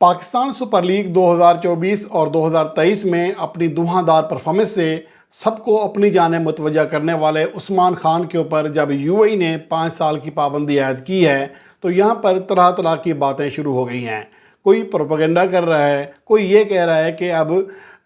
Pakistan super league 2024 اور 2023 میں اپنی دھواندار پرفارمنس سے سب کو اپنی جانب متوجہ کرنے والے عثمان خان کے اوپر جب یو اے ای نے 5 سال کی پابندی عائد کی ہے تو یہاں پر طرح طرح کی باتیں شروع ہو گئی ہیں۔ کوئی پروپیگنڈا کر رہا ہے، کوئی یہ کہہ رہا ہے کہ اب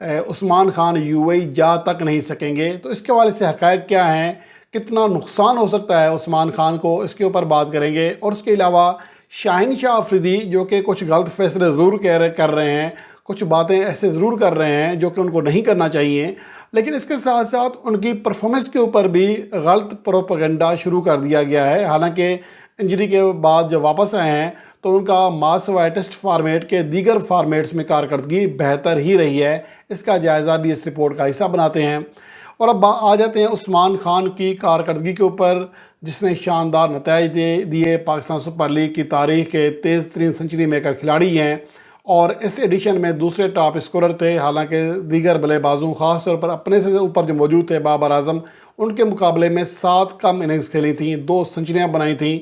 عثمان خان یو اے ای جا تک نہیں سکیں گے۔ تو اس کے حوالے سے حقائق کیا ہیں، کتنا نقصان ہو سکتا ہے عثمان خان کو، اس کے اوپر بات کریں گے۔ اور اس کے علاوہ شاہین شاہ آفریدی جو کہ کچھ غلط فیصلے ضرور کر رہے ہیں، کچھ باتیں ایسے ضرور کر رہے ہیں جو کہ ان کو نہیں کرنا چاہیے، لیکن اس کے ساتھ ساتھ ان کی پرفارمنس کے اوپر بھی غلط پروپیگنڈا شروع کر دیا گیا ہے۔ حالانکہ انجری کے بعد جب واپس آئے ہیں تو ان کا ماسوائے ٹیسٹ فارمیٹ کے دیگر فارمیٹس میں کارکردگی بہتر ہی رہی ہے۔ اس کا جائزہ بھی اس رپورٹ کا حصہ بناتے ہیں۔ اور اب آ جاتے ہیں عثمان خان کی کارکردگی کے اوپر، جس نے شاندار نتائج دیے، پاکستان سپر لیگ کی تاریخ کے تیز ترین سنچری میکر کھلاڑی ہیں اور اس ایڈیشن میں دوسرے ٹاپ اسکورر تھے۔ حالانکہ دیگر بلے بازوں، خاص طور پر اپنے سے اوپر جو موجود تھے بابر اعظم، ان کے مقابلے میں 7 کم اننگز کھیلی تھیں، 2 سنچریاں بنائی تھیں۔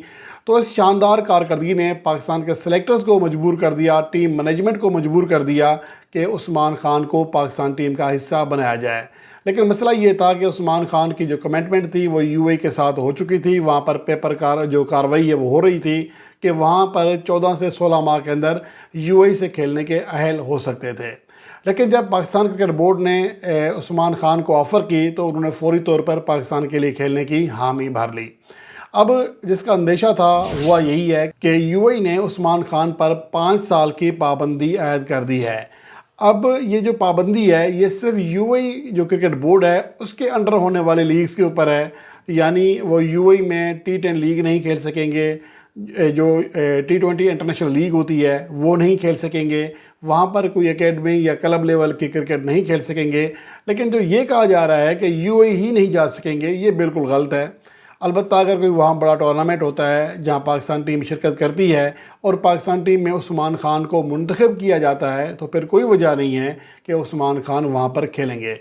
تو اس شاندار کارکردگی نے پاکستان کے سلیکٹرز کو مجبور کر دیا، ٹیم مینجمنٹ کو مجبور کر دیا کہ عثمان خان کو پاکستان ٹیم کا حصہ بنایا جائے۔ لیکن مسئلہ یہ تھا کہ عثمان خان کی جو کمٹمنٹ تھی وہ یو اے کے ساتھ ہو چکی تھی، وہاں پر پیپر جو کاروائی ہے وہ ہو رہی تھی کہ وہاں پر 14 سے 16 ماہ کے اندر یو اے سے کھیلنے کے اہل ہو سکتے تھے۔ لیکن جب پاکستان کرکٹ بورڈ نے عثمان خان کو آفر کی تو انہوں نے فوری طور پر پاکستان کے لیے کھیلنے کی حامی بھر لی۔ اب جس کا اندیشہ تھا وہ یہی ہے کہ یو اے نے عثمان خان پر 5 سال کی پابندی عائد کر دی ہے۔ اب یہ جو پابندی ہے یہ صرف یو اے جو کرکٹ بورڈ ہے اس کے انڈر ہونے والے لیگز کے اوپر ہے، یعنی وہ یو اے میں T10 لیگ نہیں کھیل سکیں گے، جو T20 انٹرنیشنل لیگ ہوتی ہے وہ نہیں کھیل سکیں گے، وہاں پر کوئی اکیڈمی یا کلب لیول کی کرکٹ نہیں کھیل سکیں گے۔ لیکن جو یہ کہا جا رہا ہے کہ یو اے ہی نہیں جا سکیں گے، یہ بالکل غلط ہے۔ البتہ اگر کوئی وہاں بڑا ٹورنامنٹ ہوتا ہے جہاں پاکستان ٹیم شرکت کرتی ہے اور پاکستان ٹیم میں عثمان خان کو منتخب کیا جاتا ہے تو پھر کوئی وجہ نہیں ہے کہ عثمان خان وہاں پر کھیلیں گے۔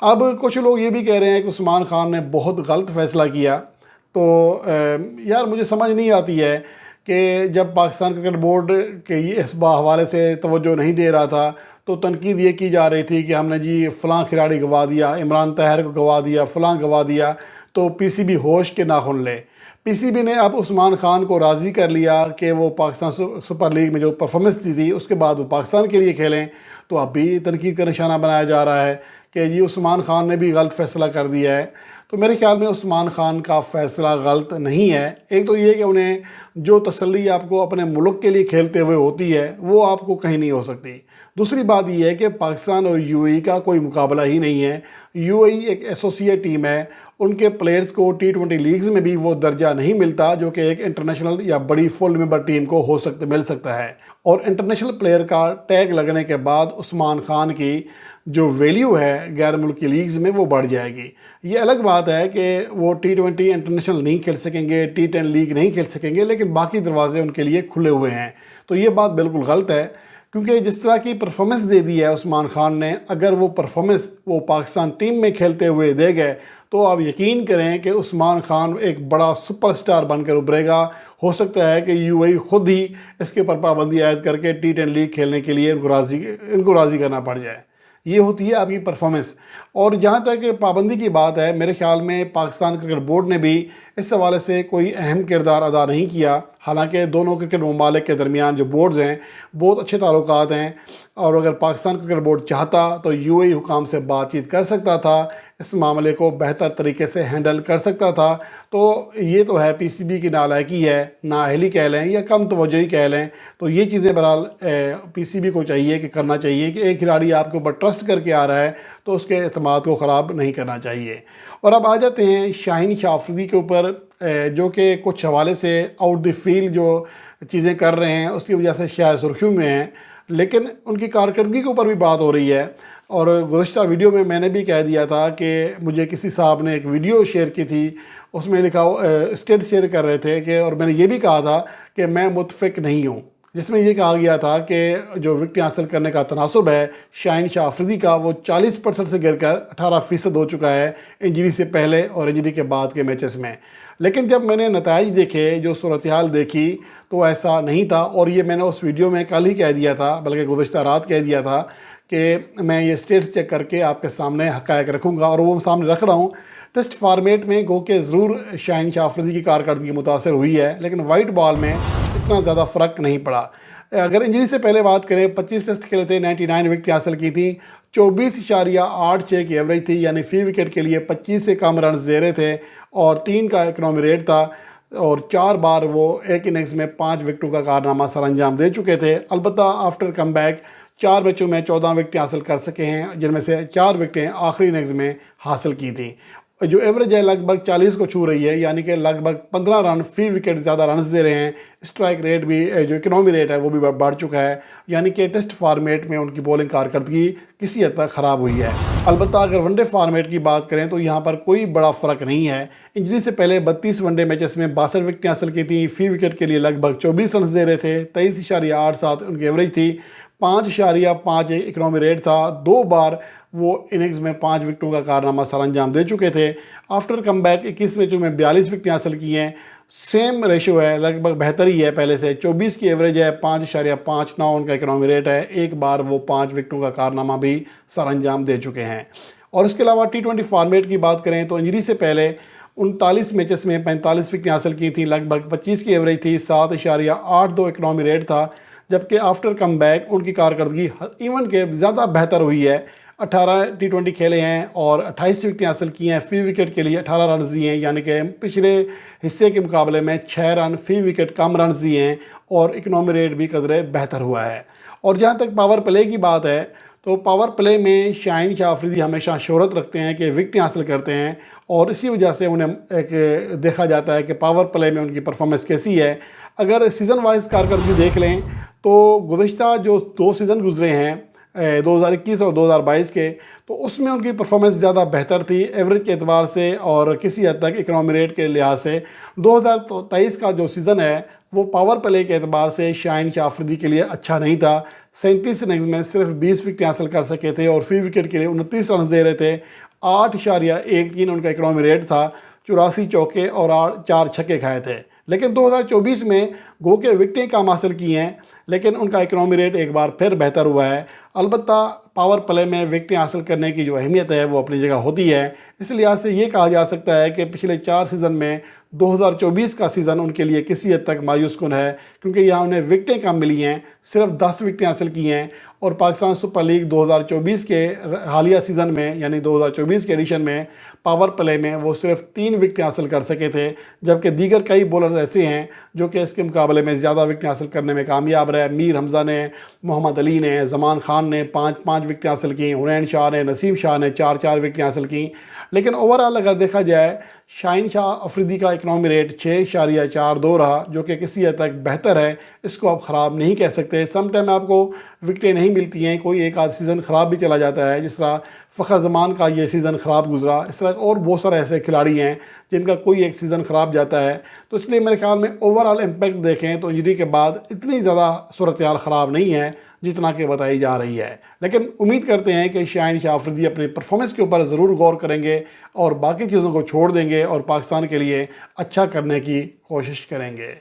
اب کچھ لوگ یہ بھی کہہ رہے ہیں کہ عثمان خان نے بہت غلط فیصلہ کیا، تو یار مجھے سمجھ نہیں آتی ہے کہ جب پاکستان کرکٹ بورڈ کے اس حوالے سے توجہ نہیں دے رہا تھا تو تنقید یہ کی جا رہی تھی کہ ہم نے جی فلاں کھلاڑی گوا دیا، عمران طاہر کو گوا دیا، فلاں گوا دیا، تو پی سی بی ہوش کے ناخن لے۔ پی سی بی نے اب عثمان خان کو راضی کر لیا کہ وہ پاکستان سپر لیگ میں جو پرفارمنس دی تھی اس کے بعد وہ پاکستان کے لیے کھیلیں، تو اب بھی تنقید کا نشانہ بنایا جا رہا ہے کہ جی عثمان خان نے بھی غلط فیصلہ کر دیا ہے۔ تو میرے خیال میں عثمان خان کا فیصلہ غلط نہیں ہے۔ ایک تو یہ کہ انہیں جو تسلی آپ کو اپنے ملک کے لیے کھیلتے ہوئے ہوتی ہے وہ آپ کو کہیں نہیں ہو سکتی۔ دوسری بات یہ ہے کہ پاکستان اور یو اے ای کا کوئی مقابلہ ہی نہیں ہے۔ یو اے ای ایک ایسوسیٹ ٹیم ہے، ان کے پلیئرز کو T20 لیگز میں بھی وہ درجہ نہیں ملتا جو کہ ایک انٹرنیشنل یا بڑی فل ممبر ٹیم کو مل سکتا ہے۔ اور انٹرنیشنل پلیئر کا ٹیگ لگنے کے بعد عثمان خان کی جو ویلیو ہے غیر ملکی لیگز میں وہ بڑھ جائے گی۔ یہ الگ بات ہے کہ وہ T20 انٹرنیشنل نہیں کھیل سکیں گے، T10 لیگ نہیں کھیل سکیں گے، لیکن باقی دروازے ان کے لیے کھلے ہوئے ہیں۔ تو یہ بات بالکل غلط ہے، کیونکہ جس طرح کی پرفارمنس دے دی ہے عثمان خان نے، اگر وہ پرفارمنس وہ پاکستان ٹیم میں کھیلتے ہوئے دے گئے تو آپ یقین کریں کہ عثمان خان ایک بڑا سپر سٹار بن کر ابھرے گا۔ ہو سکتا ہے کہ یو اے خود ہی اس کے اوپر پابندی عائد کر کے T10 لیگ کھیلنے کے لیے ان کو راضی کرنا پڑ جائے۔ یہ ہوتی ہے آپ کی پرفارمنس۔ اور جہاں تک پابندی کی بات ہے، میرے خیال میں پاکستان کرکٹ بورڈ نے بھی اس حوالے سے کوئی اہم کردار ادا نہیں کیا۔ حالانکہ دونوں کرکٹ ممالک کے درمیان جو بورڈز ہیں بہت اچھے تعلقات ہیں، اور اگر پاکستان کرکٹ بورڈ چاہتا تو یو اے حکام سے بات چیت کر سکتا تھا، اس معاملے کو بہتر طریقے سے ہینڈل کر سکتا تھا۔ تو یہ تو ہے پی سی بی کی نالائکی ہے، نااہلی کہہ لیں یا کم توجہی کہہ لیں۔ تو یہ چیزیں بہرحال پی سی بی کو چاہیے کہ کرنا چاہیے کہ ایک کھلاڑی آپ کے اوپر ٹرسٹ کر کے آ رہا ہے تو اس کے اعتماد کو خراب نہیں کرنا چاہیے۔ اور اب آ جاتے ہیں شاہین شاہ آفریدی کے اوپر، جو کہ کچھ حوالے سے آؤٹ دی فیلڈ جو چیزیں کر رہے ہیں اس کی وجہ سے شاید سرخیوں میں ہیں، لیکن ان کی کارکردگی کے اوپر بھی بات ہو رہی ہے۔ اور گزشتہ ویڈیو میں نے بھی کہہ دیا تھا کہ مجھے کسی صاحب نے ایک ویڈیو شیئر کی تھی، اس میں لکھا اسٹیٹ شیئر کر رہے تھے کہ، اور میں نے یہ بھی کہا تھا کہ میں متفق نہیں ہوں، جس میں یہ کہا گیا تھا کہ جو وکٹیں حاصل کرنے کا تناسب ہے شاہین شاہ آفریدی کا وہ 40% سے گر کر 18% ہو چکا ہے انجری سے پہلے اور انجری کے بعد کے میچز میں۔ لیکن جب میں نے نتائج دیکھے، جو صورتحال دیکھی، تو ایسا نہیں تھا، اور یہ میں نے اس ویڈیو میں کل ہی کہہ دیا تھا، بلکہ گزشتہ رات کہہ دیا تھا کہ میں یہ اسٹیٹس چیک کر کے آپ کے سامنے حقائق رکھوں گا، اور وہ سامنے رکھ رہا ہوں۔ ٹیسٹ فارمیٹ میں گو کہ ضرور شاہین شاہ آفریدی کی کارکردگی متاثر ہوئی ہے، لیکن وائٹ بال میں اتنا زیادہ فرق نہیں پڑا۔ اگر انجری سے پہلے بات کریں، 25 ٹیسٹ کھیلے تھے، 99 وکٹیں حاصل کی تھیں، 24.86 کی ایوریج تھی، یعنی فی وکٹ کے لیے 25 سے کم رنز دے رہے تھے، اور 3 کا اکنامی ریٹ تھا، اور 4 بار وہ ایک اننگز میں 5 وکٹوں کا کارنامہ سر انجام دے چکے تھے۔ البتہ آفٹر کم بیک 4 میچوں میں 14 وکٹیں حاصل کر سکے ہیں، جن میں سے 4 وکٹیں آخری اننگز میں حاصل کی تھیں۔ جو ایوریج ہے لگ بھگ 40 کو چھو رہی ہے، یعنی کہ لگ بھگ 15 رن فی وکٹ زیادہ رنز دے رہے ہیں۔ اسٹرائک ریٹ بھی، جو اکنامی ریٹ ہے وہ بھی بڑھ چکا ہے، یعنی کہ ٹیسٹ فارمیٹ میں ان کی بولنگ کارکردگی کسی حد تک خراب ہوئی ہے۔ البتہ اگر ون ڈے فارمیٹ کی بات کریں تو یہاں پر کوئی بڑا فرق نہیں ہے۔ انجری سے پہلے 32 ون ڈے میچز میں 62 وکٹیں حاصل کی تھیں، فی وکٹ کے لیے لگ بھگ 24 رنز دے رہے تھے، 23.87 ان کی ایوریج تھی، 5.5 اکنامی ریٹ تھا، 2 بار وہ اننگز میں 5 وکٹوں کا کارنامہ سر انجام دے چکے تھے۔ آفٹر کم بیک 21 میچوں میں 42 وکٹیں حاصل کی ہیں، سیم ریشو ہے، لگ بھگ بہتر ہی ہے پہلے سے، 24 کی ایوریج ہے، 5.59 ان کا اکنامی ریٹ ہے، 1 بار وہ 5 وکٹوں کا کارنامہ بھی سر انجام دے چکے ہیں۔ اور اس کے علاوہ T20 فارمیٹ کی بات کریں تو انجری سے پہلے 39 میچز میں 45 وکٹیں حاصل کی تھیں، لگ بھگ 25 کی ایوریج تھی، 7.82 اکنامی ریٹ تھا، جبکہ آفٹر کم بیک ان کی کارکردگی ایون کے زیادہ بہتر ہوئی ہے۔ 18 T20 کھیلے ہیں اور 28 وکٹیں حاصل کی ہیں، فی وکٹ کے لیے 18 رنز دیے ہیں، یعنی کہ پچھلے حصے کے مقابلے میں 6 رن فی وکٹ کم رنز دیے ہیں، اور اکنامی ریٹ بھی قدرے بہتر ہوا ہے۔ اور جہاں تک پاور پلے کی بات ہے تو پاور پلے میں شاہین شاہ آفریدی ہمیشہ شہرت رکھتے ہیں کہ وکٹیں حاصل کرتے ہیں، اور اسی وجہ سے انہیں ایک دیکھا جاتا ہے کہ پاور پلے میں ان کی پرفارمنس کیسی ہے۔ اگر سیزن وائز کارکردگی دیکھ لیں تو گزشتہ جو 2 سیزن گزرے ہیں، 2021 اور 2022 کے، تو اس میں ان کی پرفارمنس زیادہ بہتر تھی ایوریج کے اعتبار سے اور کسی حد تک اکنامی ریٹ کے لحاظ سے۔ 2023 کا جو سیزن ہے وہ پاور پلے کے اعتبار سے شاہین شاہ آفریدی کے لیے اچھا نہیں تھا۔ 37 اننگز میں صرف 20 وکٹیں حاصل کر سکے تھے، اور فی وکٹ کے لیے 29 رنز دے رہے تھے، 8.13 ان کا اکنامی ریٹ تھا، 84 چوکے اور 4 چھکے کھائے تھے۔ لیکن 2024 میں گو کہ وکٹیں کم حاصل کی ہیں، لیکن ان کا اکنامی ریٹ ایک بار پھر بہتر ہوا ہے۔ البتہ پاور پلے میں وکٹیں حاصل کرنے کی جو اہمیت ہے وہ اپنی جگہ ہوتی ہے، اس لحاظ سے یہ کہا جا سکتا ہے کہ پچھلے 4 سیزن میں 2024 کا سیزن ان کے لیے کسی حد تک مایوس کن ہے، کیونکہ یہاں انہیں وکٹیں کم ملی ہیں، صرف 10 وکٹیں حاصل کی ہیں، اور پاکستان سپر لیگ 2024 کے حالیہ سیزن میں، یعنی 2024 کے ایڈیشن میں پاور پلے میں وہ صرف 3 وکٹیں حاصل کر سکے تھے، جبکہ دیگر کئی بولرز ایسے ہیں جو کہ اس کے مقابلے میں زیادہ وکٹیں حاصل کرنے میں کامیاب رہے۔ میر حمزہ نے، محمد علی نے، زمان خان نے 5 وکٹیں حاصل کیں، حنین شاہ نے، نسیم شاہ نے 4 وکٹیں حاصل کیں۔ لیکن اوورآل اگر دیکھا جائے، شاہین شاہ آفریدی کا اکنامی ریٹ 6.42 رہا، جو کہ کسی حد تک بہتر ہے، اس کو آپ خراب نہیں کہہ سکتے۔ سم ٹائم آپ کو وکٹیں نہیں ملتی ہیں، کوئی ایک آدھ سیزن خراب بھی چلا جاتا ہے، جس طرح فخر زمان کا یہ سیزن خراب گزرا، اس طرح اور بہت سارے ایسے کھلاڑی ہیں جن کا کوئی ایک سیزن خراب جاتا ہے۔ تو اس لیے میرے خیال میں اوورآل امپیکٹ دیکھیں تو انجری کے بعد اتنی زیادہ صورتحال خراب نہیں ہے جتنا کہ بتائی جا رہی ہے، لیکن امید کرتے ہیں کہ شاہین شاہ آفریدی اپنی پرفارمنس کے اوپر ضرور غور کریں گے اور باقی چیزوں کو چھوڑ دیں گے اور پاکستان کے لیے اچھا کرنے کی کوشش کریں گے۔